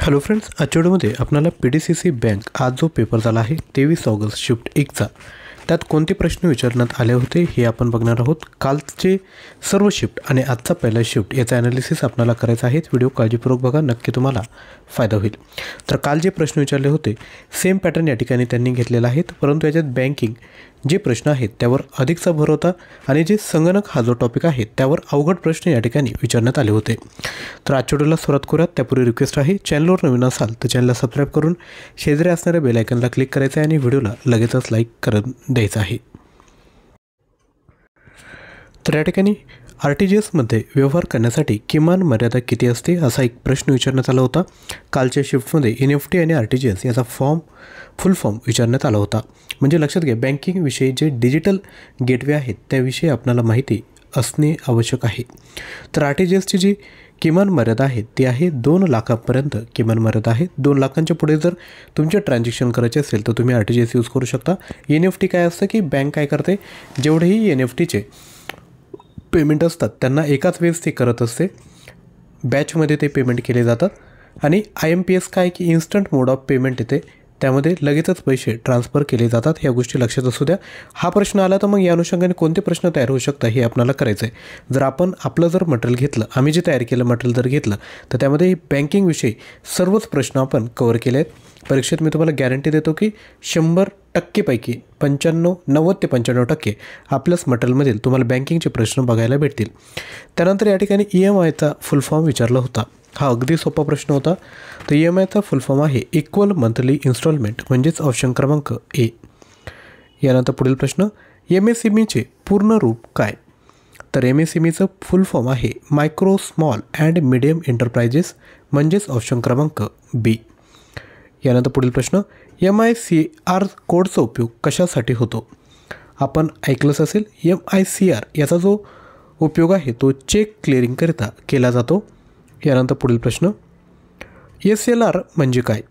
Hello friends, आजच्या व्हिडिओमध्ये आपल्याला PDCC बँक आज जो पेपर झाला आहे 23 ऑगस्ट शिफ्ट 1चा त्यात कोणते प्रश्न विचारण्यात आले होते हे आपण बघणार आहोत। कालचे सर्व शिफ्ट आणि आजचा पहिला शिफ्ट याचा ॲनालिसिस आपल्याला करायचा आहे। व्हिडिओ काळजीपूर्वक बघा, नक्की तुम्हाला फायदा होईल। तर काल जे प्रश्न विचारले होते सेम पॅटर्न या ठिकाणी त्यांनी घेतलेला आहे, परंतु याच्यात बँकिंग जे प्रश्न आहेत त्यावर अधिकचा भर होता आणि जे संगणक हा जो टॉपिक आहे त्यावर अवघड प्रश्न या ठिकाणी विचारण्यात आले होते। तर आजच्या व्हिडिओला सुरुवात करूयात। त्यापूर्वी रिक्वेस्ट आहे, चॅनलवर नवीन असाल तर चॅनलला सबस्क्राईब करून शेजारी असणाऱ्या बेल आयकॉनला क्लिक करायचं आहे आणि व्हिडिओला लगेचच लाईक करून द्यायचं आहे। तर या ठिकाणी RTGS मध्ये व्यवहार करण्यासाठी किमान मर्यादा किती असते असा एक प्रश्न विचारण्यात आला होता। कालच्या शिफ्टमध्ये NEFT आणि RTGS याचा फुल फॉर्म विचारण्यात आला होता। म्हणजे लक्षात घ्या, बँकिंग विषयी जे डिजिटल गेटवे आहेत त्याविषयी आपल्याला माहिती असणे आवश्यक आहे। तर RTGSची जी किमान मर्यादा आहे ती आहे 2 लाखांपर्यंत किमान मर्यादा आहे। 2 लाखांच्या पुढे जर तुमचे ट्रान्झॅक्शन करायचे असेल तर तुम्ही RTGS यूज करू शकता। NEFT काय असतं की बँक काय करते, जेवढेही NEFTचे पेमेंट असतात त्यांना एकाच वेळेस ते करत असते, बॅचमध्ये ते पेमेंट केले जातात। आणि IMPS काय की इन्स्टंट मोड ऑफ पेमेंट येते, त्यामध्ये लगेचच पैसे ट्रान्सफर केले जातात। ह्या गोष्टी लक्षात असू द्या। हा प्रश्न आला तर मग या अनुषंगाने कोणते प्रश्न तयार होऊ शकतात हे आपल्याला करायचं आहे। जर आपण आपलं जर मटेरियल घेतलं, आम्ही जे तयार केलं मटेरियल जर घेतलं तर त्यामध्ये बँकिंगविषयी सर्वच प्रश्न आपण कव्हर केले आहेत। परीक्षेत मी तुम्हाला गॅरंटी देतो की 100% पैकी 90 ते 95% आपल्याच मटेरियलमधील तुम्हाला बँकिंगचे प्रश्न बघायला भेटतील। त्यानंतर या ठिकाणी EMIचा फुल फॉर्म विचारला होता। हा अगदी सोपा प्रश्न होता। तर EMIचा फुल फॉर्म आहे इक्वल मंथली इन्स्टॉलमेंट, म्हणजेच ऑप्शन क्रमांक A। यानंतर पुढील प्रश्न, MSMEचे पूर्ण रूप काय? तर MSMEचं फुल फॉर्म आहे micro small and medium enterprises, म्हणजेच ऑप्शन क्रमांक B। यानंतर पुढील प्रश्न, MICR कोडचा उपयोग कशासाठी होतो? आपण ऐकलंच असेल, MICR याचा जो उपयोग आहे तो चेक क्लिअरिंगकरिता केला जातो। यानंतर पुढील प्रश्न, SLR म्हणजे काय?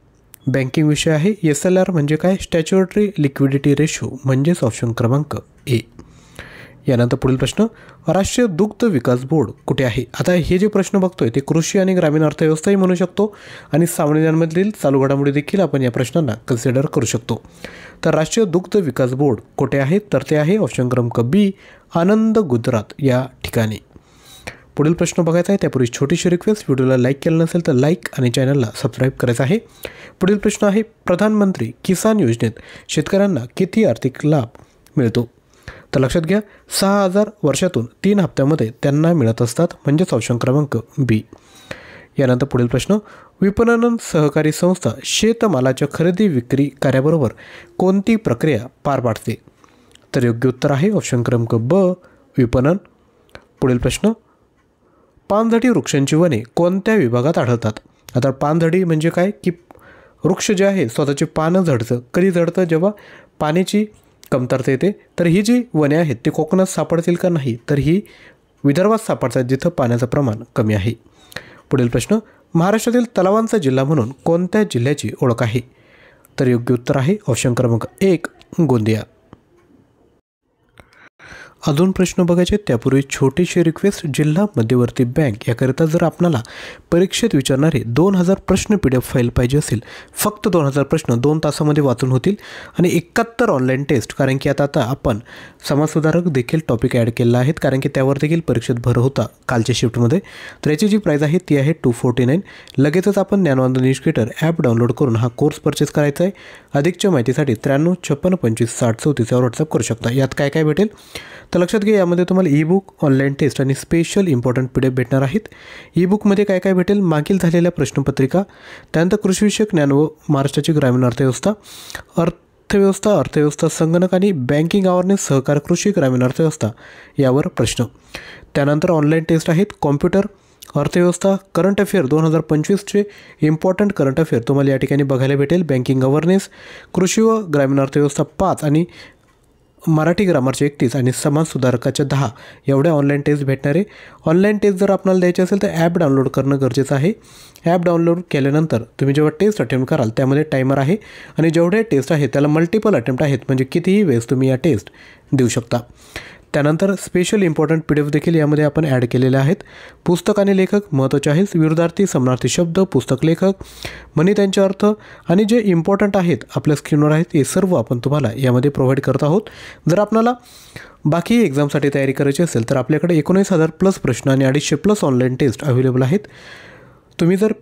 बँकिंग विषय आहे। SLR म्हणजे काय? स्टॅच्युटरी लिक्विडिटी रेशो, म्हणजेच ऑप्शन क्रमांक A। यानंतर पुढील प्रश्न, राष्ट्रीय दुग्ध विकास बोर्ड कुठे आहे? आता हे जे प्रश्न बघतोय ते कृषी आणि ग्रामीण अर्थव्यवस्थाही म्हणू शकतो आणि सामान्य ज्ञानामधील चालू घडामोडी देखील आपण या प्रश्नांना कन्सिडर करू शकतो। तर राष्ट्रीय दुग्ध विकास बोर्ड कुठे आहे? तर ते आहे ऑप्शन क्रमांक B, आनंद गुजरात या ठिकाणी। पुढील प्रश्न बघायचा आहे, त्यापूर्वी छोटीशी रिक्वेस्ट, व्हिडिओला लाईक केलं नसेल तर लाईक आणि चॅनलला सबस्क्राईब करायचं आहे। पुढील प्रश्न आहे, प्रधानमंत्री किसान योजनेत शेतकऱ्यांना किती आर्थिक लाभ मिळतो? तर लक्षात घ्या, 6,000 वर्षातून 3 हप्त्यामध्ये त्यांना मिळत असतात, म्हणजेच ऑप्शन क्रमांक B। यानंतर पुढील प्रश्न, विपणन सहकारी संस्था शेतमालाच्या खरेदी विक्री कार्याबरोबर कोणती प्रक्रिया पार पाडते? तर योग्य उत्तर आहे ऑप्शन क्रमांक B, विपणन। पुढील प्रश्न, पानझडी वृक्षांची वने कोणत्या विभागात आढळतात? आता पानझडी म्हणजे काय की वृक्ष जे आहे स्वतःचे पानं झडतं, कधी झडतं जेव्हा पाण्याची कमतरता येते। तर ही जी वने आहेत ते कोकणात सापडतील का? नाही, तर ही विदर्भात सापडतात जिथं पाण्याचं प्रमाण कमी आहे। पुढील प्रश्न, महाराष्ट्रातील तलावांचा जिल्हा म्हणून कोणत्या जिल्ह्याची ओळख आहे? तर योग्य उत्तर आहे ऑप्शन क्रमांक 1, गोंदिया। अजून प्रश्न बघायचे त्यापूर्वी छोटीशी रिक्वेस्ट, जिल्हा मध्यवर्ती बँक याकरिता जर आपल्याला परीक्षेत विचारणारे 2000 प्रश्न PDF फाईल पाहिजे असेल, फक्त 2000 प्रश्न 2 तासामध्ये वाचून होतील आणि 71 ऑनलाईन टेस्ट, कारण की आता आपण समाजसुधारक देखील टॉपिक ॲड केलेला आहेत, कारण की त्यावर देखील परीक्षेत भर होता कालच्या शिफ्टमध्ये। तर याची जी प्राईज आहे ती आहे 249। लगेचच आपण ज्ञानवंदन एज्युकेटर ॲप डाउनलोड करून हा कोर्स परचेस करायचा आहे। अधिकच्या माहितीसाठी 93 56 25 60 34 यावर व्हॉट्सअप करू शकता। यात काय काय भेटेल तर लक्षात घ्या, यामध्ये तुम्हाला ई-बुक, ऑनलाईन टेस्ट आणि स्पेशल इम्पॉर्टंट PDF भेटणार आहेत। ई-बुकमध्ये काय काय भेटेल, मागील झालेल्या प्रश्नपत्रिका, त्यानंतर कृषीविषयक ज्ञान व महाराष्ट्राची ग्रामीण अर्थव्यवस्था, अर्थव्यवस्था संगणक आणि बँकिंग अवेअरनेस, सहकार, कृषी, ग्रामीण अर्थव्यवस्था यावर प्रश्न। त्यानंतर ऑनलाईन टेस्ट आहेत कॉम्प्युटर, अर्थव्यवस्था, करंट अफेअर 2025चे इम्पॉर्टंट करंट अफेअर तुम्हाला या ठिकाणी बघायला भेटेल। बँकिंग अवेअरनेस, कृषी व ग्रामीण अर्थव्यवस्था 5 आणि मराठी ग्रामरचे 31 आणि समाज सुधारकाच्या 10 एवढ्या ऑनलाईन टेस्ट भेटणार आहे। ऑनलाईन टेस्ट जर आपल्याला द्यायची असेल तर ॲप डाउनलोड करणं गरजेचं आहे। ॲप डाउनलोड केल्यानंतर तुम्ही जेव्हा टेस्ट अटेम्प्ट कराल त्यामध्ये टायमर आहे आणि जेवढे टेस्ट आहे त्याला मल्टिपल अटेम्प्ट आहेत, म्हणजे कितीही वेळेस तुम्ही या टेस्ट देऊ शकता। त्यानंतर स्पेशल इम्पॉर्टंट PDF देखील यामध्ये आपण ॲड केलेले आहेत. पुस्तक आणि लेखक महत्त्वाचे आहेत. विरुद्धार्थी समानार्थी शब्द, पुस्तक लेखक, म्हणी त्यांचे अर्थ आणि जे इम्पॉर्टंट आहेत आपल्या स्क्रीनवर आहेत हे सर्व आपण तुम्हाला यामध्ये प्रोव्हाइड करत आहोत. जर आपल्याला बाकी एक्झामसाठी तयारी करायची असेल तर आपल्याकडे 19,000+ प्रश्न आणि 250+ ऑनलाईन टेस्ट अवेलेबल आहेत. तुम्ही जर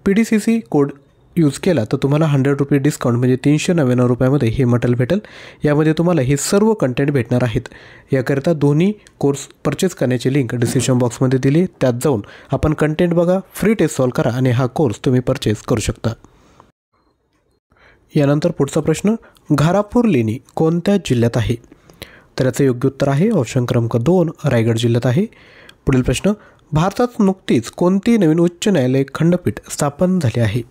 PDCC कोड यूज केला तर तुम्हाला ₹100 डिस्काउंट म्हणजे ₹399 हे मटेरियल भेटेल. यामध्ये तुम्हाला हे सर्व कंटेंट भेटणार आहेत. याकरिता दोन्ही कोर्स परचेस करण्याची लिंक डिस्क्रिप्शन बॉक्समध्ये दिली. त्यात जाऊन आपण कंटेंट बघा, फ्री टेस्ट सॉल्व करा आणि हा कोर्स तुम्ही परचेस करू शकता. यानंतर पुढचा प्रश्न, घारापूर लेणी कोणत्या जिल्ह्यात आहे? तर याचं योग्य उत्तर आहे ऑप्शन क्रमांक 2 रायगड जिल्ह्यात आहे. पुढील प्रश्न, भारतात नुकतीच कोणती नवीन उच्च न्यायालय खंडपीठ स्थापन झाली आहे?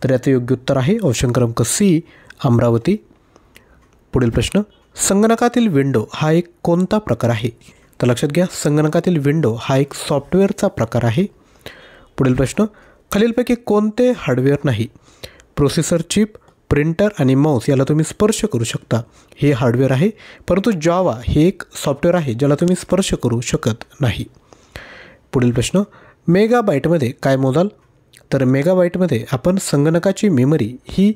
तर याचं योग्य उत्तर आहे ऑप्शन क्रमांक C अमरावती. पुढील प्रश्न, संगणकातील विंडो हा एक कोणता प्रकार आहे? तर लक्षात घ्या, संगणकातील विंडो हा एक सॉफ्टवेअरचा प्रकार आहे. पुढील प्रश्न, खालीलपैकी कोणते हार्डवेअर नाही? प्रोसेसर, चिप, प्रिंटर आणि माऊस याला तुम्ही स्पर्श करू शकता, हे हार्डवेअर आहे. परंतु जावा हे एक सॉफ्टवेअर आहे ज्याला तुम्ही स्पर्श करू शकत नाही. पुढील प्रश्न, मेगाबाईटमध्ये काय मोजाल? तर मेगाबाईटमध्ये आपण संगणकाची मेमरी ही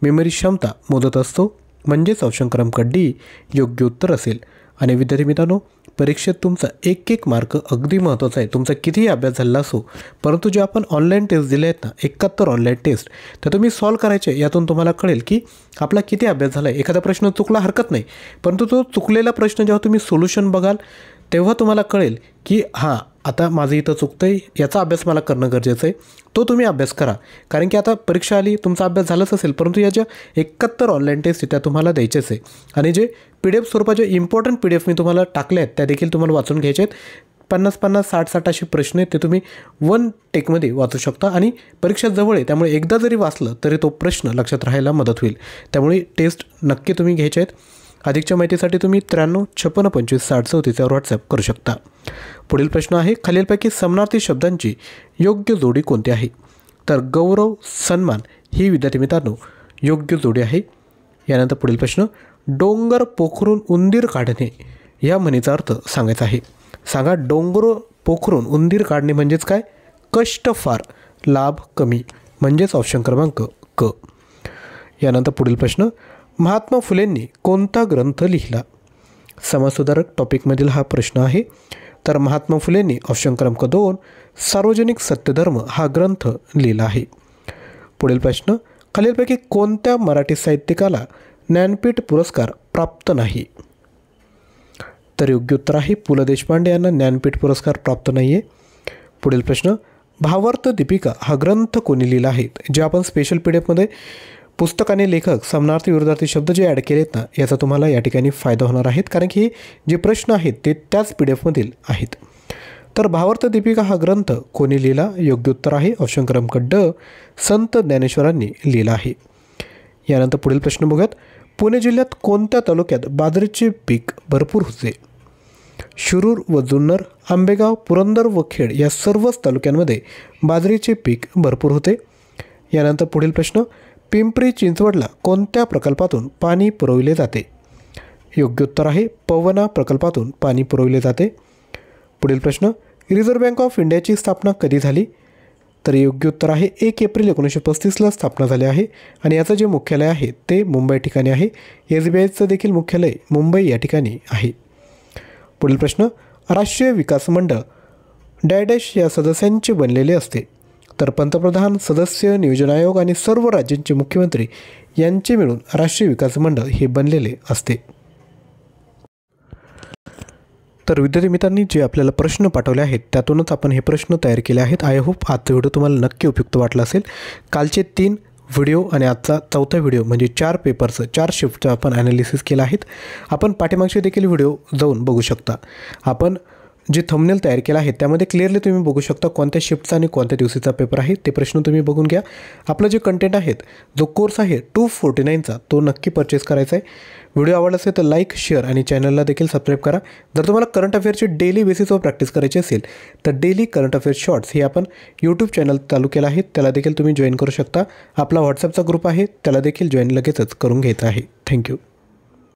मेमरी क्षमता मोजत असतो, म्हणजेच ऑप्शन क्रमांक D योग्य उत्तर असेल. आणि विद्यार्थी मित्रांनो, परीक्षेत तुमचा एक मार्क अगदी महत्त्वाचा आहे. तुमचा कितीही अभ्यास झाला असो, परंतु जे आपण ऑनलाईन टेस्ट दिले आहेत ना, 71 ऑनलाईन टेस्ट, तर तुम्ही सॉल्व करायचे. यातून तुम्हाला कळेल की आपला किती अभ्यास झाला आहे. एखादा प्रश्न चुकला हरकत नाही, परंतु तो चुकलेला प्रश्न जेव्हा तुम्ही सोल्युशन बघाल तेव्हा तुम्हाला कळेल की हां, आता माझं इथं चुकतं आहे, याचा अभ्यास मला करणं गरजेचं आहे. तो तुम्ही अभ्यास करा, कारण की आता परीक्षा आली, तुमचा अभ्यास झालाच असेल, परंतु या ज्या 71 ऑनलाईन टेस्ट त्या तुम्हाला द्यायचेच आहे. आणि जे PDF स्वरूपाचे इम्पॉर्टंट PDF मी तुम्हाला टाकले आहेत त्या देखील तुम्हाला वाचून घ्यायचे आहेत. 50-50, 60-60 असे प्रश्न आहेत, ते तुम्ही 1 टेकमध्ये वाचू शकता. आणि परीक्षा जवळ आहे, त्यामुळे एकदा जरी वाचलं तरी तो प्रश्न लक्षात राहायला मदत होईल. त्यामुळे टेस्ट नक्की तुम्ही घ्यायचे आहेत. अधिकच्या माहितीसाठी तुम्ही 93 56 25 60 34 यावर व्हॉट्सॲप करू शकता. पुढील प्रश्न आहे, खालीलपैकी समानार्थी शब्दांची योग्य जोडी कोणती आहे? तर गौरव, सन्मान ही विद्यार्थी मित्रांनो योग्य जोडी आहे. यानंतर पुढील प्रश्न, डोंगर पोखरून उंदीर काढणे या म्हणीचा अर्थ सांगायचा आहे. सांगा, डोंगर पोखरून उंदीर काढणे म्हणजेच काय? कष्ट फार, लाभ कमी, म्हणजेच ऑप्शन क्रमांक क. यानंतर पुढील प्रश्न, महात्मा फुलेंनी कोणता ग्रंथ लिहिला? समाजसुधारक टॉपिकमधील हा प्रश्न आहे. तर महात्मा फुलेंनी ऑप्शन क्रमांक 2 सार्वजनिक सत्यधर्म हा ग्रंथ लिहिला आहे. पुढील प्रश्न, खालीलपैकी कोणत्या मराठी साहित्यिकाला ज्ञानपीठ पुरस्कार प्राप्त नाही? तर योग्य उत्तर आहे पु ल देशपांडे यांना ज्ञानपीठ पुरस्कार प्राप्त नाही आहे. पुढील प्रश्न, भावार्थ दीपिका हा ग्रंथ कोणी लिहिला आहे? जे आपण स्पेशल PDFमध्ये पुस्तक आणि लेखक, समानार्थी विरुद्धार्थी शब्द जे ॲड केलेत ना, याचा तुम्हाला या ठिकाणी फायदा होणार आहेत, कारण की जे प्रश्न आहेत ते त्याच PDFमधील आहेत. तर भावार्थ दीपिका हा ग्रंथ कोणी लिहिला? योग्य उत्तर आहे ऑप्शन क्रमांक D संत ज्ञानेश्वरांनी लिहिला आहे. यानंतर पुढील प्रश्न बघूयात, पुणे जिल्ह्यात कोणत्या तालुक्यात बाजरीचे पीक भरपूर होते? शिरूर व जुन्नर, आंबेगाव, पुरंदर व खेड या सर्वच तालुक्यांमध्ये बाजरीचे पीक भरपूर होते. यानंतर पुढील प्रश्न, पिंपरी चिंचवडला कोणत्या प्रकल्पातून पाणी पुरवले जाते? योग्य उत्तर आहे पवना प्रकल्पातून पाणी पुरवले जाते. पुढील प्रश्न, रिझर्व्ह बँक ऑफ इंडियाची स्थापना कधी झाली? तर योग्य उत्तर आहे 1 एप्रिल 1935ला स्थापना झाली आहे. आणि याचं जे मुख्यालय आहे ते मुंबई ठिकाणी आहे. SBIचं देखील मुख्यालय मुंबई या ठिकाणी आहे. पुढील प्रश्न, राष्ट्रीय विकास मंडळ डॅश या सदस्यांचे बनलेले असते? तर पंतप्रधान, सदस्य, नियोजन आयोग आणि सर्व राज्यांचे मुख्यमंत्री यांचे मिळून राष्ट्रीय विकास मंडळ हे बनलेले असते. तर विद्यार्थी मित्रांनी जे आपल्याला प्रश्न पाठवले आहेत त्यातूनच आपण हे प्रश्न तयार केले आहेत. आय होप आजचा व्हिडिओ तुम्हाला नक्की उपयुक्त वाटला असेल. कालचे 3 व्हिडिओ आणि आजचा 4था व्हिडिओ म्हणजे 4 पेपर्सचं 4 शिफ्टचं आपण ॲनालिसिस केलं आहेत. आपण पाठीमागचे देखील व्हिडिओ जाऊन बघू शकता. आपण जे थंबनेल तयार केला आहे त्यामध्ये क्लिअरली तुम्ही बघू शकता कोणत्या शिफ्टचा आणि कोणत्या दिवसाचा पेपर आहे. ते प्रश्न तुम्ही बघून घ्या. आपलं जे कंटेंट आहेत, जो कोर्स आहे 249चा तो नक्की परचेस करायचा आहे. व्हिडिओ आवडला असेल तर लाईक, शेअर आणि चॅनलला देखील सबस्क्राईब करा. जर तुम्हाला करंट अफेअरची डेली बेसिसवर प्रॅक्टिस करायची असेल तर डेली करंट अफेअर शॉर्ट्स हे आपण यूट्यूब चॅनल चालू केलं आहे, त्याला देखील तुम्ही जॉईन करू शकता. आपला व्हॉट्सअपचा ग्रुप आहे, त्याला देखील जॉईन लगेचच करून घ्यायचा आहे. थँक्यू.